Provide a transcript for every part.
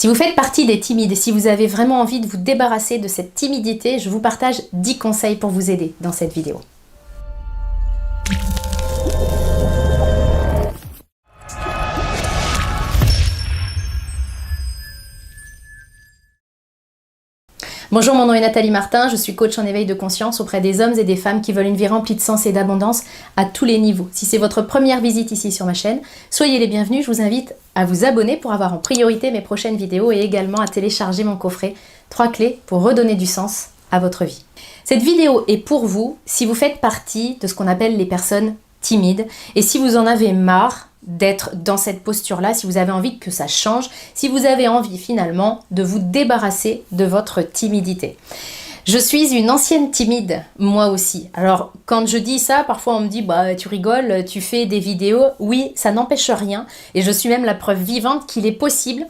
Si vous faites partie des timides et si vous avez vraiment envie de vous débarrasser de cette timidité, je vous partage 10 conseils pour vous aider dans cette vidéo. Bonjour, mon nom est Nathalie Martin, je suis coach en éveil de conscience auprès des hommes et des femmes qui veulent une vie remplie de sens et d'abondance à tous les niveaux. Si c'est votre première visite ici sur ma chaîne, soyez les bienvenus, je vous invite à vous abonner pour avoir en priorité mes prochaines vidéos et également à télécharger mon coffret 3 clés pour redonner du sens à votre vie. Cette vidéo est pour vous si vous faites partie de ce qu'on appelle les personnes timides et si vous en avez marre d'être dans cette posture-là, si vous avez envie que ça change, si vous avez envie finalement de vous débarrasser de votre timidité. Je suis une ancienne timide, moi aussi. Alors, quand je dis ça, parfois on me dit « bah tu rigoles, tu fais des vidéos ». Oui, ça n'empêche rien et je suis même la preuve vivante qu'il est possible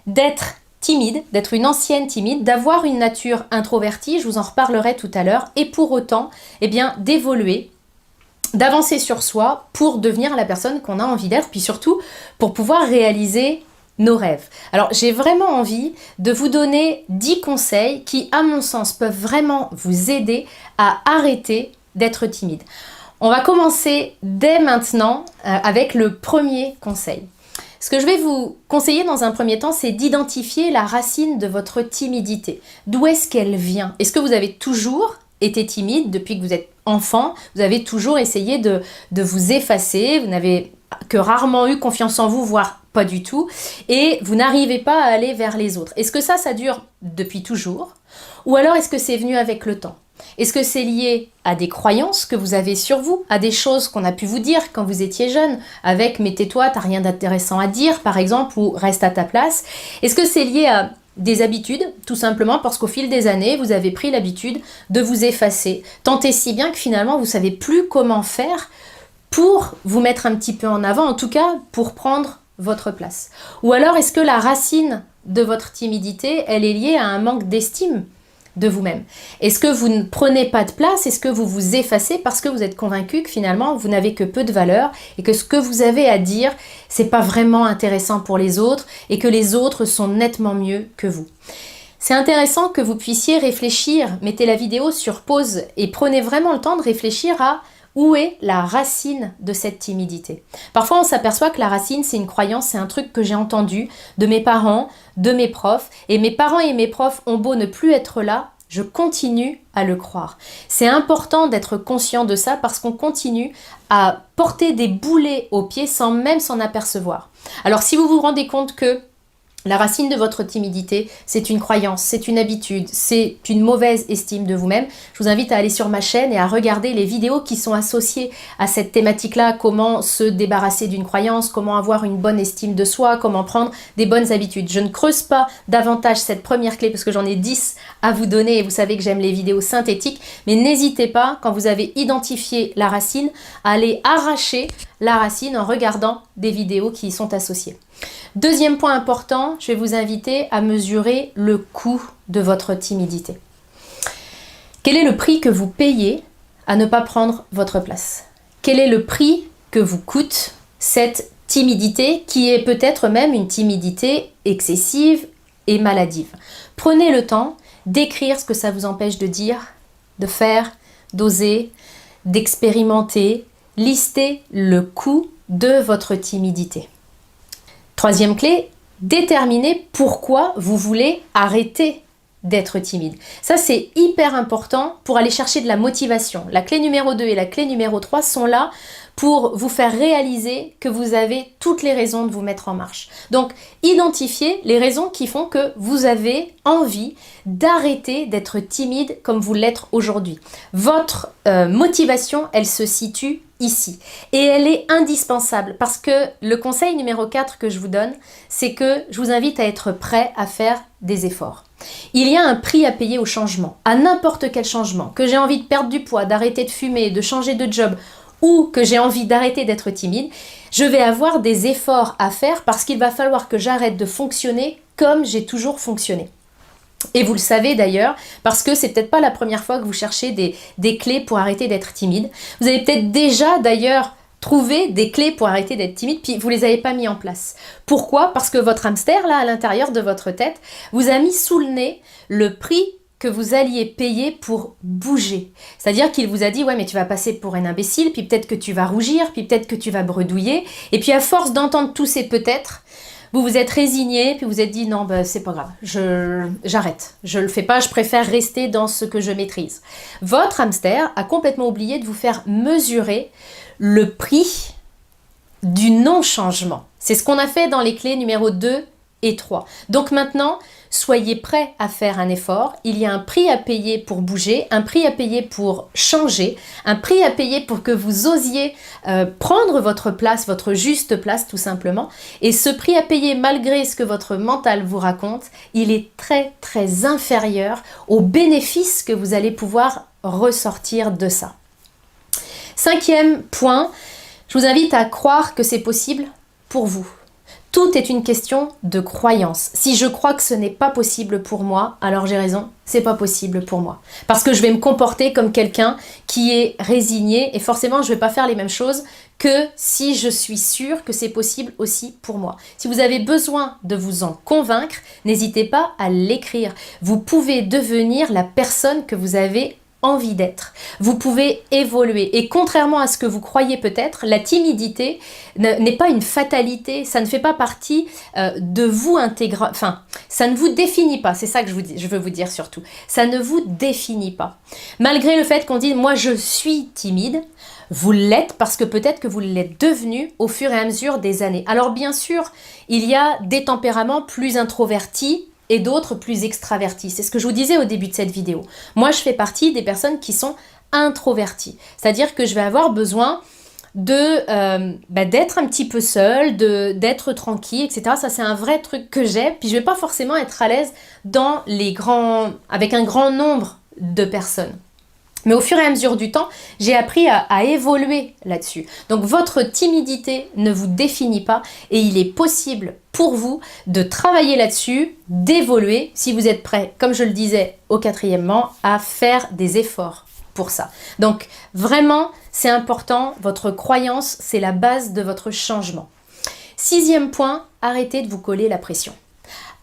d'être timide, d'être une ancienne timide, d'avoir une nature introvertie, je vous en reparlerai tout à l'heure, et pour autant, eh bien, d'évoluer, d'avancer sur soi pour devenir la personne qu'on a envie d'être, puis surtout pour pouvoir réaliser nos rêves. Alors j'ai vraiment envie de vous donner 10 conseils qui, à mon sens, peuvent vraiment vous aider à arrêter d'être timide. On va commencer dès maintenant avec le premier conseil. Ce que je vais vous conseiller dans un premier temps, c'est d'identifier la racine de votre timidité. D'où est-ce qu'elle vient? Est-ce que vous avez toujours été timide depuis que vous êtes enfant? Vous avez toujours essayé de vous effacer, vous n'avez que rarement eu confiance en vous, voire pas du tout, et vous n'arrivez pas à aller vers les autres. Est-ce que ça dure depuis toujours? Ou alors est-ce que c'est venu avec le temps? Est-ce que c'est lié à des croyances que vous avez sur vous, à des choses qu'on a pu vous dire quand vous étiez jeune, avec « mais tais-toi, t'as rien d'intéressant à dire » par exemple, ou « reste à ta place ». Est-ce que c'est lié à des habitudes, tout simplement parce qu'au fil des années, vous avez pris l'habitude de vous effacer, tant et si bien que finalement, vous ne savez plus comment faire pour vous mettre un petit peu en avant, en tout cas pour prendre votre place. Ou alors, est-ce que la racine de votre timidité, elle est liée à un manque d'estime de vous-même? Est-ce que vous ne prenez pas de place? Est-ce que vous vous effacez parce que vous êtes convaincu que finalement vous n'avez que peu de valeur et que ce que vous avez à dire, c'est pas vraiment intéressant pour les autres et que les autres sont nettement mieux que vous? C'est intéressant que vous puissiez réfléchir, mettez la vidéo sur pause et prenez vraiment le temps de réfléchir à où est la racine de cette timidité. Parfois, on s'aperçoit que la racine, c'est une croyance, c'est un truc que j'ai entendu de mes parents, de mes profs. Et mes parents et mes profs ont beau ne plus être là, je continue à le croire. C'est important d'être conscient de ça parce qu'on continue à porter des boulets aux pieds sans même s'en apercevoir. Alors, si vous vous rendez compte que la racine de votre timidité, c'est une croyance, c'est une habitude, c'est une mauvaise estime de vous-même, je vous invite à aller sur ma chaîne et à regarder les vidéos qui sont associées à cette thématique-là, comment se débarrasser d'une croyance, comment avoir une bonne estime de soi, comment prendre des bonnes habitudes. Je ne creuse pas davantage cette première clé parce que j'en ai 10 à vous donner et vous savez que j'aime les vidéos synthétiques, mais n'hésitez pas, quand vous avez identifié la racine, à aller arracher la racine en regardant des vidéos qui y sont associées. Deuxième point important, je vais vous inviter à mesurer le coût de votre timidité. Quel est le prix que vous payez à ne pas prendre votre place? Quel est le prix que vous coûte cette timidité qui est peut-être même une timidité excessive et maladive? Prenez le temps d'écrire ce que ça vous empêche de dire, de faire, d'oser, d'expérimenter. Listez le coût de votre timidité. Troisième clé, déterminez pourquoi vous voulez arrêter d'être timide. Ça, c'est hyper important pour aller chercher de la motivation. La clé numéro 2 et la clé numéro 3 sont là pour vous faire réaliser que vous avez toutes les raisons de vous mettre en marche. Donc, identifiez les raisons qui font que vous avez envie d'arrêter d'être timide comme vous l'êtes aujourd'hui. Votre motivation, elle se situe ici. Et elle est indispensable parce que le conseil numéro 4 que je vous donne, c'est que je vous invite à être prêt à faire des efforts. Il y a un prix à payer au changement, à n'importe quel changement. Que j'ai envie de perdre du poids, d'arrêter de fumer, de changer de job ou que j'ai envie d'arrêter d'être timide, je vais avoir des efforts à faire parce qu'il va falloir que j'arrête de fonctionner comme j'ai toujours fonctionné. Et vous le savez d'ailleurs, parce que c'est peut-être pas la première fois que vous cherchez des clés pour arrêter d'être timide. Vous avez peut-être déjà d'ailleurs trouver des clés pour arrêter d'être timide, puis vous les avez pas mis en place. Pourquoi? Parce que votre hamster, là, à l'intérieur de votre tête, vous a mis sous le nez le prix que vous alliez payer pour bouger. C'est-à-dire qu'il vous a dit, ouais, mais tu vas passer pour un imbécile, puis peut-être que tu vas rougir, puis peut-être que tu vas bredouiller, et puis à force d'entendre tous ces peut-être, vous vous êtes résigné, puis vous êtes dit, non, bah, c'est pas grave, j'arrête, je le fais pas, je préfère rester dans ce que je maîtrise. Votre hamster a complètement oublié de vous faire mesurer le prix du non-changement. C'est ce qu'on a fait dans les clés numéro 2 et 3. Donc maintenant, soyez prêts à faire un effort. Il y a un prix à payer pour bouger, un prix à payer pour changer, un prix à payer pour que vous osiez prendre votre place, votre juste place tout simplement. Et ce prix à payer, malgré ce que votre mental vous raconte, il est très très inférieur aux bénéfices que vous allez pouvoir ressortir de ça. 5e point, je vous invite à croire que c'est possible pour vous. Tout est une question de croyance. Si je crois que ce n'est pas possible pour moi, alors j'ai raison, c'est pas possible pour moi. Parce que je vais me comporter comme quelqu'un qui est résigné et forcément je vais pas faire les mêmes choses que si je suis sûre que c'est possible aussi pour moi. Si vous avez besoin de vous en convaincre, n'hésitez pas à l'écrire. Vous pouvez devenir la personne que vous avez envie d'être. Vous pouvez évoluer et contrairement à ce que vous croyez peut-être, la timidité n'est pas une fatalité, ça ne fait pas partie de vous intégrer, enfin, ça ne vous définit pas, c'est ça que je veux vous dire surtout. Ça ne vous définit pas. Malgré le fait qu'on dise « moi je suis timide », vous l'êtes parce que peut-être que vous l'êtes devenu au fur et à mesure des années. Alors bien sûr, il y a des tempéraments plus introvertis et d'autres plus extravertis. C'est ce que je vous disais au début de cette vidéo. Moi, je fais partie des personnes qui sont introverties. C'est-à-dire que je vais avoir besoin d'être un petit peu seule, d'être tranquille, etc. Ça, c'est un vrai truc que j'ai. Puis, je ne vais pas forcément être à l'aise avec un grand nombre de personnes. Mais au fur et à mesure du temps, j'ai appris à évoluer là-dessus. Donc votre timidité ne vous définit pas et il est possible pour vous de travailler là-dessus, d'évoluer, si vous êtes prêt, comme je le disais au 4e, à faire des efforts pour ça. Donc vraiment, c'est important, votre croyance, c'est la base de votre changement. 6e point, arrêtez de vous coller la pression.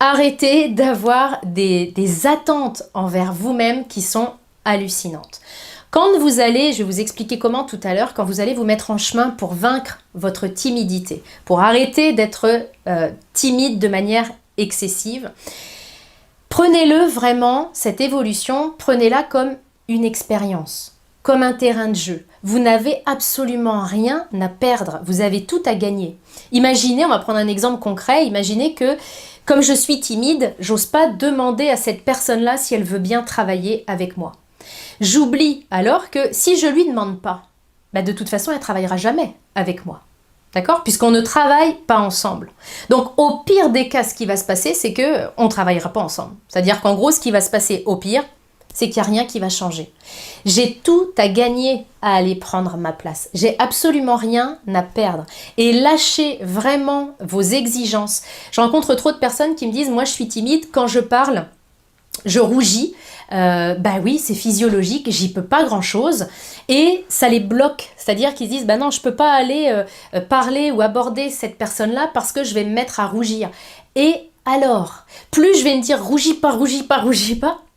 Arrêtez d'avoir des attentes envers vous-même qui sont hallucinante. Quand vous allez, je vais vous expliquer comment tout à l'heure, quand vous allez vous mettre en chemin pour vaincre votre timidité, pour arrêter d'être timide de manière excessive, prenez-le vraiment, cette évolution, prenez-la comme une expérience, comme un terrain de jeu. Vous n'avez absolument rien à perdre, vous avez tout à gagner. Imaginez, on va prendre un exemple concret, imaginez que comme je suis timide, j'ose pas demander à cette personne-là si elle veut bien travailler avec moi. J'oublie alors que si je lui demande pas, de toute façon, elle ne travaillera jamais avec moi. D'accord? Puisqu'on ne travaille pas ensemble. Donc, au pire des cas, ce qui va se passer, c'est qu'on ne travaillera pas ensemble. C'est-à-dire qu'en gros, ce qui va se passer au pire, c'est qu'il n'y a rien qui va changer. J'ai tout à gagner à aller prendre ma place. J'ai absolument rien à perdre. Et lâchez vraiment vos exigences. Je rencontre trop de personnes qui me disent « Moi, je suis timide. Quand je parle, je rougis. » Oui, c'est physiologique, j'y peux pas grand-chose et ça les bloque, c'est-à-dire qu'ils se disent non, je peux pas aller parler ou aborder cette personne-là parce que je vais me mettre à rougir. Et alors, plus je vais me dire rougis pas,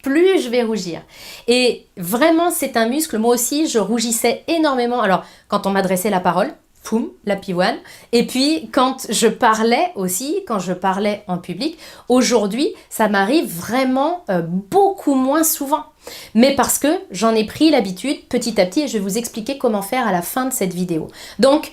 plus je vais rougir. Et vraiment, c'est un muscle. Moi aussi, je rougissais énormément. Alors, quand on m'adressait la parole, poum, la pivoine. Et puis, quand je parlais aussi, quand je parlais en public, aujourd'hui, ça m'arrive vraiment beaucoup moins souvent. Mais parce que j'en ai pris l'habitude petit à petit et je vais vous expliquer comment faire à la fin de cette vidéo. Donc,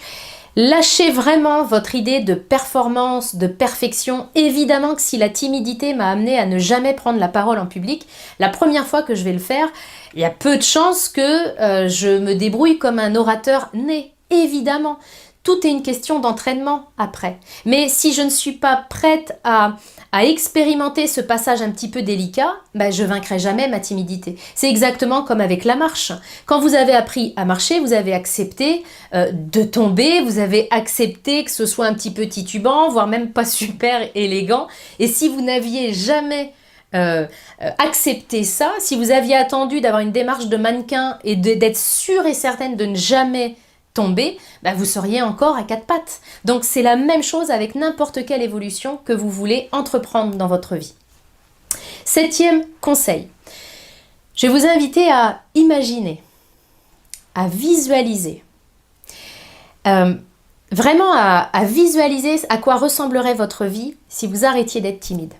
lâchez vraiment votre idée de performance, de perfection. Évidemment que si la timidité m'a amené à ne jamais prendre la parole en public, la première fois que je vais le faire, il y a peu de chances que je me débrouille comme un orateur né. Évidemment, tout est une question d'entraînement après. Mais si je ne suis pas prête à expérimenter ce passage un petit peu délicat, je ne vaincrai jamais ma timidité. C'est exactement comme avec la marche. Quand vous avez appris à marcher, vous avez accepté de tomber, vous avez accepté que ce soit un petit peu titubant, voire même pas super élégant. Et si vous n'aviez jamais accepté ça, si vous aviez attendu d'avoir une démarche de mannequin et d'être sûre et certaine de ne jamais tombé, vous seriez encore à quatre pattes. Donc c'est la même chose avec n'importe quelle évolution que vous voulez entreprendre dans votre vie. 7e conseil, je vais vous inviter à imaginer, à visualiser, vraiment à visualiser à quoi ressemblerait votre vie si vous arrêtiez d'être timide.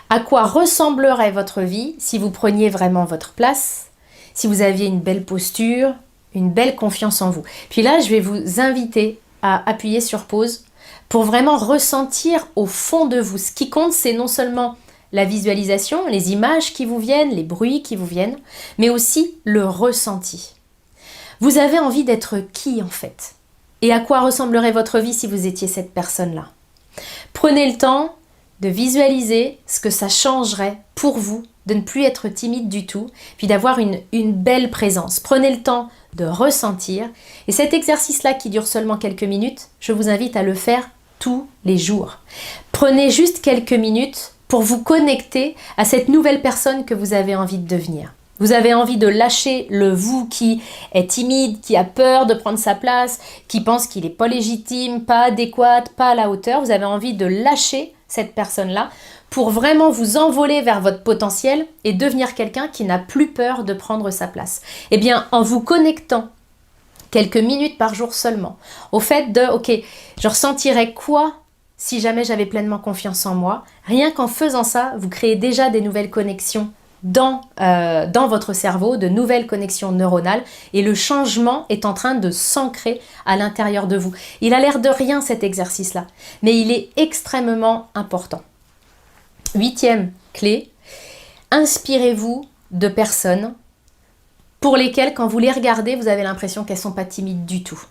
À quoi ressemblerait votre vie si vous preniez vraiment votre place, si vous aviez une belle posture, une belle confiance en vous. Puis là, je vais vous inviter à appuyer sur pause pour vraiment ressentir au fond de vous. Ce qui compte, c'est non seulement la visualisation, les images qui vous viennent, les bruits qui vous viennent, mais aussi le ressenti. Vous avez envie d'être qui en fait? Et à quoi ressemblerait votre vie si vous étiez cette personne-là? Prenez le temps de visualiser ce que ça changerait pour vous de ne plus être timide du tout, puis d'avoir une belle présence. Prenez le temps de ressentir. Et cet exercice-là qui dure seulement quelques minutes, je vous invite à le faire tous les jours. Prenez juste quelques minutes pour vous connecter à cette nouvelle personne que vous avez envie de devenir. Vous avez envie de lâcher le vous qui est timide, qui a peur de prendre sa place, qui pense qu'il n'est pas légitime, pas adéquat, pas à la hauteur. Vous avez envie de lâcher cette personne-là pour vraiment vous envoler vers votre potentiel et devenir quelqu'un qui n'a plus peur de prendre sa place. Eh bien, en vous connectant quelques minutes par jour seulement, au fait de, ok, je ressentirais quoi si jamais j'avais pleinement confiance en moi? Rien qu'en faisant ça, vous créez déjà des nouvelles connexions dans votre cerveau, de nouvelles connexions neuronales, et le changement est en train de s'ancrer à l'intérieur de vous. Il a l'air de rien cet exercice-là, mais il est extrêmement important. 8e clé, inspirez-vous de personnes pour lesquelles, quand vous les regardez, vous avez l'impression qu'elles ne sont pas timides du tout.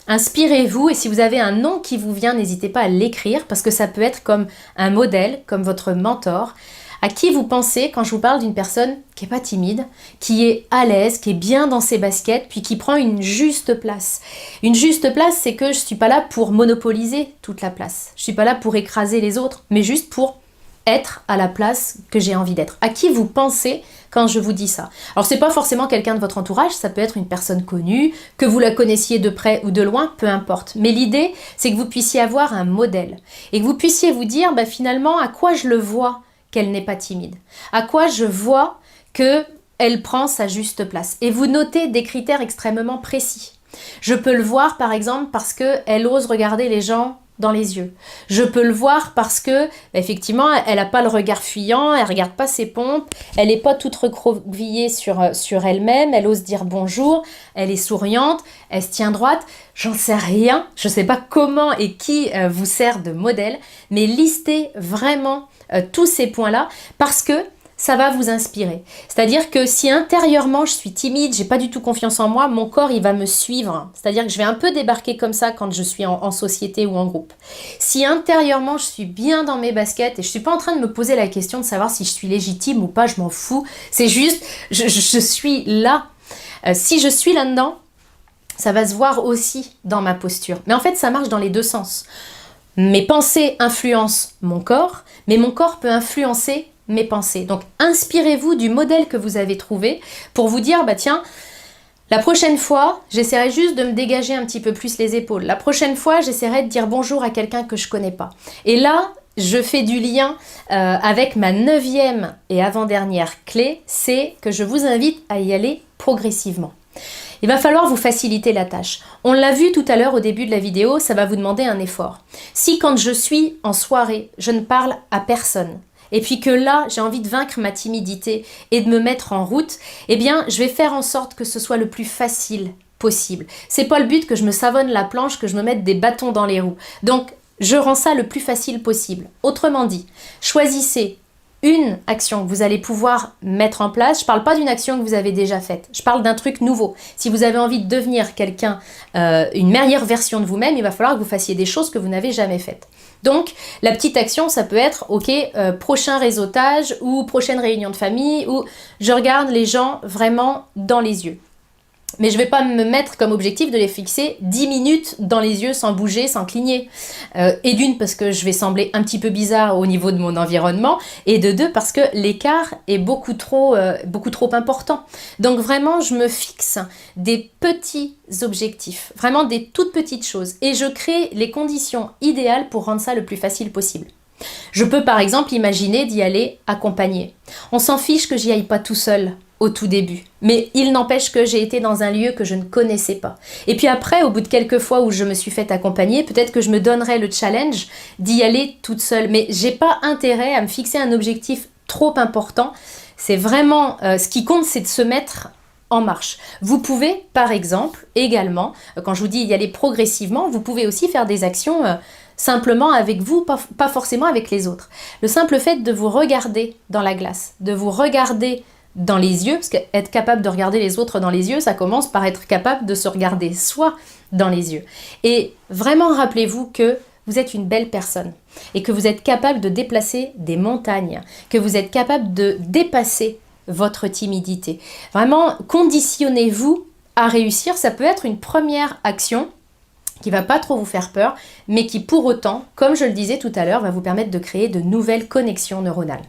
Inspirez-vous, et si vous avez un nom qui vous vient, n'hésitez pas à l'écrire, parce que ça peut être comme un modèle, comme votre mentor. À qui vous pensez quand je vous parle d'une personne qui n'est pas timide, qui est à l'aise, qui est bien dans ses baskets, puis qui prend une juste place. Une juste place, c'est que je ne suis pas là pour monopoliser toute la place. Je ne suis pas là pour écraser les autres, mais juste pour être à la place que j'ai envie d'être. À qui vous pensez quand je vous dis ça? Alors, ce n'est pas forcément quelqu'un de votre entourage, ça peut être une personne connue, que vous la connaissiez de près ou de loin, peu importe. Mais l'idée, c'est que vous puissiez avoir un modèle et que vous puissiez vous dire, finalement, à quoi je le vois qu'elle n'est pas timide? À quoi je vois qu'elle prend sa juste place? Et vous notez des critères extrêmement précis. Je peux le voir par exemple parce qu'elle ose regarder les gens dans les yeux. Je peux le voir parce que, effectivement, elle n'a pas le regard fuyant, elle ne regarde pas ses pompes, elle n'est pas toute recroquevillée sur elle-même, elle ose dire bonjour, elle est souriante, elle se tient droite. J'en sais rien, je ne sais pas comment et qui vous sert de modèle, mais listez vraiment tous ces points-là parce que ça va vous inspirer. C'est-à-dire que si intérieurement je suis timide, j'ai pas du tout confiance en moi, mon corps il va me suivre. C'est-à-dire que je vais un peu débarquer comme ça quand je suis en société ou en groupe. Si intérieurement je suis bien dans mes baskets et je suis pas en train de me poser la question de savoir si je suis légitime ou pas, je m'en fous. C'est juste, je suis là. Si je suis là-dedans, ça va se voir aussi dans ma posture. Mais en fait, ça marche dans les deux sens. Mes pensées influencent mon corps, mais mon corps peut influencer mes pensées. Donc, inspirez-vous du modèle que vous avez trouvé pour vous dire, tiens, la prochaine fois, j'essaierai juste de me dégager un petit peu plus les épaules. La prochaine fois, j'essaierai de dire bonjour à quelqu'un que je connais pas. Et là, je fais du lien avec ma 9e et avant-dernière clé, c'est que je vous invite à y aller progressivement. Il va falloir vous faciliter la tâche. On l'a vu tout à l'heure au début de la vidéo, ça va vous demander un effort. Si quand je suis en soirée, je ne parle à personne, et puis que là, j'ai envie de vaincre ma timidité et de me mettre en route, eh bien, je vais faire en sorte que ce soit le plus facile possible. C'est pas le but que je me savonne la planche, que je me mette des bâtons dans les roues. Donc, je rends ça le plus facile possible. Autrement dit, choisissez une action que vous allez pouvoir mettre en place. Je ne parle pas d'une action que vous avez déjà faite. Je parle d'un truc nouveau. Si vous avez envie de devenir quelqu'un, une meilleure version de vous-même, il va falloir que vous fassiez des choses que vous n'avez jamais faites. Donc, la petite action, ça peut être, prochain réseautage ou prochaine réunion de famille où je regarde les gens vraiment dans les yeux. Mais je ne vais pas me mettre comme objectif de les fixer 10 minutes dans les yeux sans bouger, sans cligner. Et d'une, parce que je vais sembler un petit peu bizarre au niveau de mon environnement. Et de deux, parce que l'écart est beaucoup trop important. Donc vraiment, je me fixe des petits objectifs. Vraiment des toutes petites choses. Et je crée les conditions idéales pour rendre ça le plus facile possible. Je peux par exemple imaginer d'y aller accompagné. On s'en fiche que j'y aille pas tout seul au tout début. Mais il n'empêche que j'ai été dans un lieu que je ne connaissais pas. Et puis après, au bout de quelques fois où je me suis fait accompagner, peut-être que je me donnerai le challenge d'y aller toute seule. Mais j'ai pas intérêt à me fixer un objectif trop important. C'est vraiment, ce qui compte, c'est de se mettre en marche. Vous pouvez, par exemple, également, quand je vous dis y aller progressivement, vous pouvez aussi faire des actions simplement avec vous, pas forcément avec les autres. Le simple fait de vous regarder dans la glace, de vous regarder dans les yeux, parce qu'être capable de regarder les autres dans les yeux, ça commence par être capable de se regarder soi dans les yeux. Et vraiment, rappelez-vous que vous êtes une belle personne et que vous êtes capable de déplacer des montagnes, que vous êtes capable de dépasser votre timidité. Vraiment, conditionnez-vous à réussir. Ça peut être une première action qui va pas trop vous faire peur, mais qui pour autant, comme je le disais tout à l'heure, va vous permettre de créer de nouvelles connexions neuronales.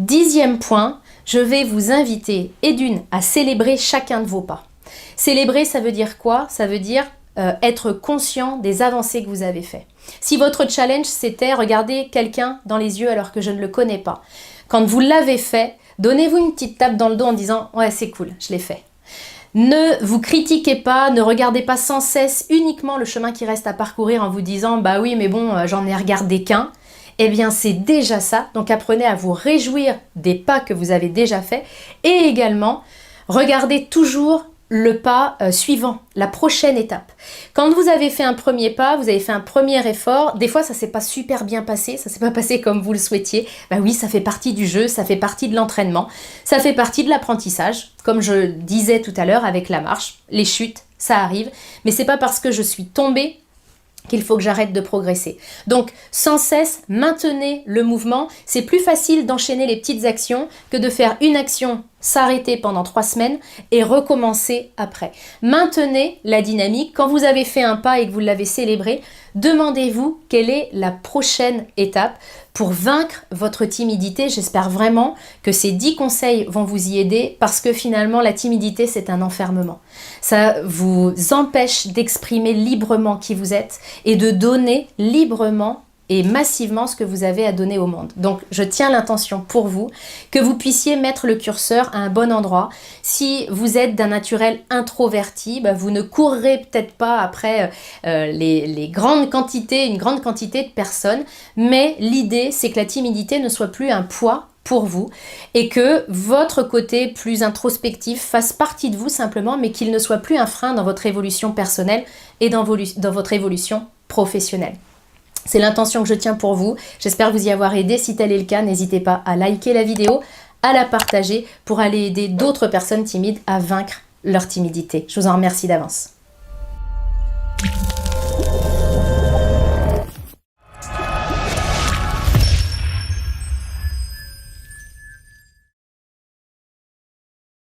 10e point, je vais vous inviter, et d'une, à célébrer chacun de vos pas. Célébrer, ça veut dire quoi? Ça veut dire être conscient des avancées que vous avez faites. Si votre challenge, c'était regarder quelqu'un dans les yeux alors que je ne le connais pas, quand vous l'avez fait, donnez-vous une petite tape dans le dos en disant « Ouais, c'est cool, je l'ai fait ». Ne vous critiquez pas, ne regardez pas sans cesse uniquement le chemin qui reste à parcourir en vous disant « Bah oui, mais bon, j'en ai regardé qu'un ». Eh bien, c'est déjà ça. Donc, apprenez à vous réjouir des pas que vous avez déjà faits et également, regardez toujours le pas suivant, la prochaine étape. Quand vous avez fait un premier pas, vous avez fait un premier effort, des fois ça s'est pas super bien passé, ça s'est pas passé comme vous le souhaitiez, bah oui, ça fait partie du jeu, ça fait partie de l'entraînement, ça fait partie de l'apprentissage, comme je disais tout à l'heure avec la marche, les chutes, ça arrive, mais c'est pas parce que je suis tombée qu'il faut que j'arrête de progresser. Donc, sans cesse, maintenez le mouvement. C'est plus facile d'enchaîner les petites actions que de faire une action, s'arrêter pendant 3 semaines et recommencer après. Maintenez la dynamique. Quand vous avez fait un pas et que vous l'avez célébré, demandez-vous quelle est la prochaine étape pour vaincre votre timidité. J'espère vraiment que ces 10 conseils vont vous y aider parce que finalement, la timidité, c'est un enfermement. Ça vous empêche d'exprimer librement qui vous êtes et de donner librement et massivement ce que vous avez à donner au monde. Donc, je tiens l'intention pour vous que vous puissiez mettre le curseur à un bon endroit. Si vous êtes d'un naturel introverti, bah, vous ne courrez peut-être pas après les grandes quantités, une grande quantité de personnes, mais l'idée, c'est que la timidité ne soit plus un poids pour vous et que votre côté plus introspectif fasse partie de vous simplement, mais qu'il ne soit plus un frein dans votre évolution personnelle et dans votre évolution professionnelle. C'est l'intention que je tiens pour vous. J'espère vous y avoir aidé. Si tel est le cas, n'hésitez pas à liker la vidéo, à la partager pour aller aider d'autres personnes timides à vaincre leur timidité. Je vous en remercie d'avance.